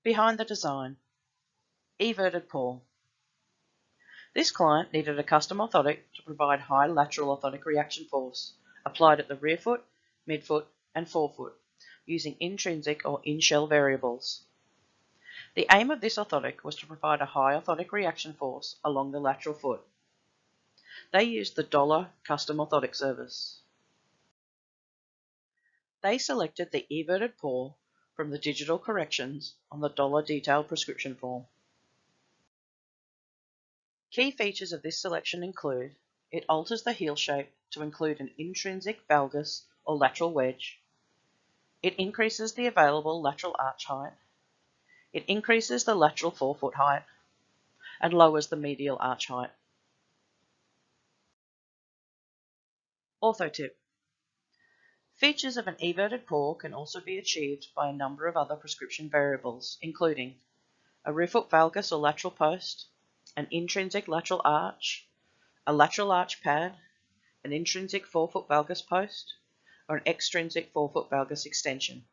Behind the design, everted paw. This client needed a custom orthotic to provide high lateral orthotic reaction force applied at the rear foot, midfoot, and forefoot using intrinsic or in-shell variables. The aim of this orthotic was to provide a high orthotic reaction force along the lateral foot. They used the DOLA custom orthotic service. They selected the everted paw from the digital corrections on the DOLA detailed prescription form. Key features of this selection include: it alters the heel shape to include an intrinsic valgus or lateral wedge. It increases the available lateral arch height. It increases the lateral forefoot height and lowers the medial arch height. Orthotip. Features of an everted paw can also be achieved by a number of other prescription variables, including a rearfoot valgus or lateral post, an intrinsic lateral arch, a lateral arch pad, an intrinsic forefoot valgus post, or an extrinsic forefoot valgus extension.